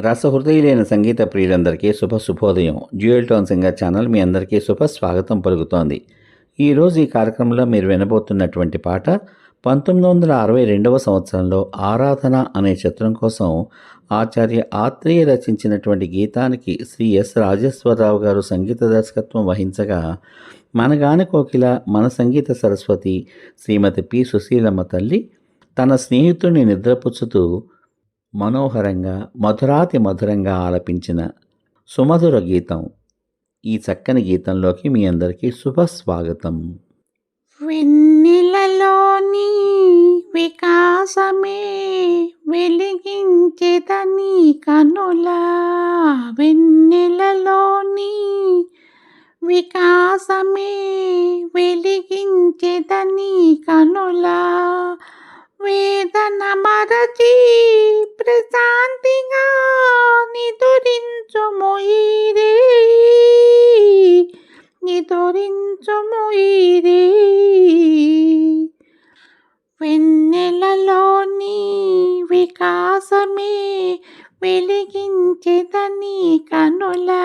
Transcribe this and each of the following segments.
రసహృదయులైన సంగీత ప్రియులందరికీ శుభోదయం. Dual tone singer channel మీ అందరికీ స్వాగతం పలుకుతోంది. ఈరోజు ఈ కార్యక్రమంలో మీరు వినబోతున్నటువంటి పాట 1962వ సంవత్సరంలో ఆరాధన అనే చిత్రం కోసం ఆచార్య ఆత్రేయ రచించినటువంటి గీతానికి శ్రీ ఎస్ రాజేశ్వరరావు గారు సంగీత దర్శకత్వం వహించగా, మనగాని కోకిల మన సంగీత సరస్వతి శ్రీమతి పి సుశీలమ్మ తల్లి తన స్నేహితుడిని నిద్రపుచ్చుతూ మనోహరంగా మధురాతి మధురంగా ఆలపించిన సుమధుర గీతం. ఈ చక్కని గీతంలోకి మీ అందరికీ శుభస్వాగతం. వెన్నెలలోని వికాసమే వెలిగించేదని కనులా, వెన్నెలలోని వికాసమే వెలిగించేదని కనులా, వేదన మరచి ప్రశాంతిగా నిదురించుము ఈరే, నిదురించుము ఈరే. వెన్నెలలోని వికాసమే వెలిగించేదని కనులా,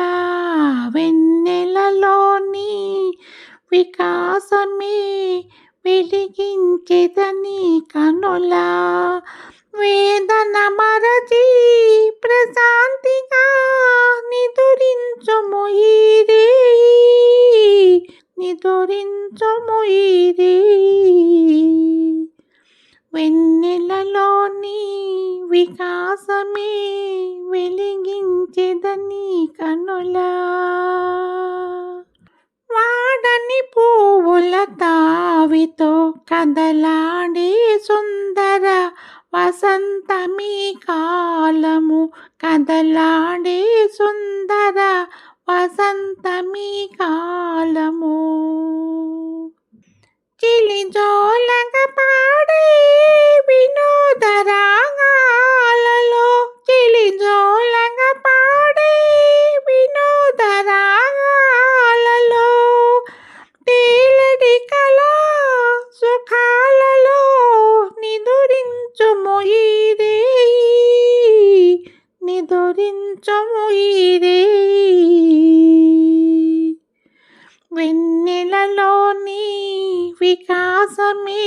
వెన్నెలలోని వికాసమే వెలిగించేదని కనులా, వేదన మరచి ప్రశాంతిగా నిదురించుము ఈరే, నిదురించుము ఈరే. వెన్నెలలోని వికాసమే వెలిగించేదని కనులా, వాడని పువ్వుల తావితో కదలాడే సుందర వసంతమీ కాలము, కదలాడే సుందర వసంతమీ కాలము, చిలిజోలగా పాడే వినోద రాగాలలో, చిలిజోలగా పాడే వినోద రాగాలలో, తేలడి కళా సుఖాలలో నిదురించుము ఈరే, నిదురించుము ఈరే. వెన్నెలలోని వికాసమే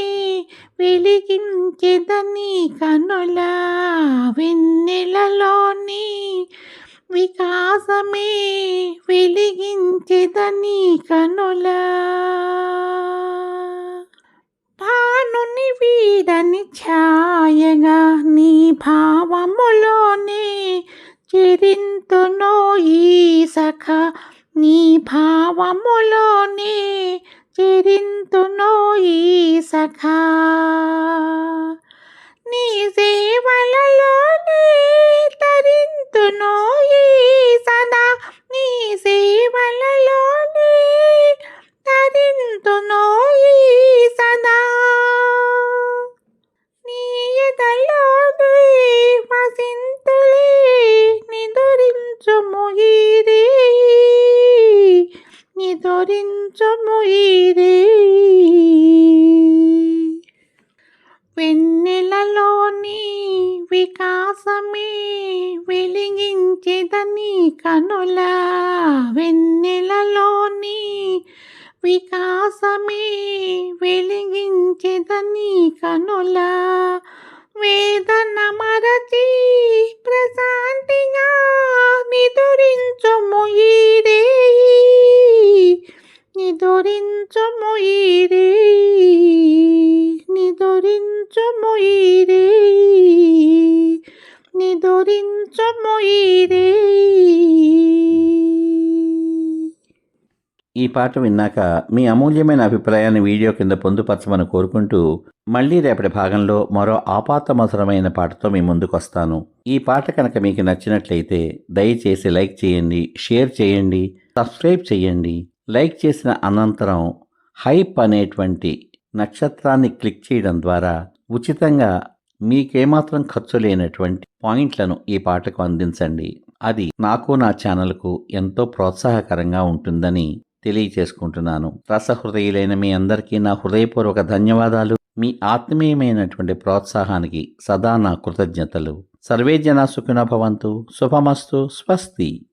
వెలిగించేదని కనులా, వెన్నెలలోని వికాసమే వెలిగించేదని కనులా, భానుని వీడని ఛాయగా నీ భావములోనే చెరింతునో ఈ సఖ, నీ భావములోనే చెరింతునో ఈ సఖ, నీ సేవలలోనే తరింతునో ఈ సదా, నీ సేవలలోనే తరింతునో ఈ సదా, నీ ఎదలోనే వసింతులే నిదురించుము ఈరే, నిదురించుము ఈరే. వెన్నెలలోని వికాసమే వెలిగించేదని కనులా, వెన్నెలలోని వికాసమే వెలిగించేదని కనులా, వేదన మరచి ప్రశాంతిగా నిదురించుము ఈరే, నిదురించుము ఈరే, నిదురించుము ఈరే, నిదురించుము ఈరే. ఈ పాట విన్నాక మీ అమూల్యమైన అభిప్రాయాన్ని వీడియో కింద పొందుపరచమని కోరుకుంటూ, మళ్ళీ రేపటి భాగంలో మరో ఆపాతమధురమైన పాటతో మీ ముందుకు వస్తాను. ఈ పాట కనుక మీకు నచ్చినట్లయితే దయచేసి లైక్ చేయండి, షేర్ చేయండి, సబ్స్క్రైబ్ చేయండి. లైక్ చేసిన అనంతరం హైప్ అనేటువంటి నక్షత్రాన్ని క్లిక్ చేయడం ద్వారా ఉచితంగా మీకేమాత్రం ఖర్చు లేనటువంటి పాయింట్లను ఈ పాటకు అందించండి. అది నాకు నా ఛానల్కు ఎంతో ప్రోత్సాహకరంగా ఉంటుందని తెలియచేసుకుంటున్నాను. రసహృదయులైన మీ అందరికీ నా హృదయపూర్వక ధన్యవాదాలు. మీ ఆత్మీయమైనటువంటి ప్రోత్సాహానికి సదా నా కృతజ్ఞతలు. సర్వే జనా సుఖినో భవంతు. శుభమస్తు. స్వస్తి.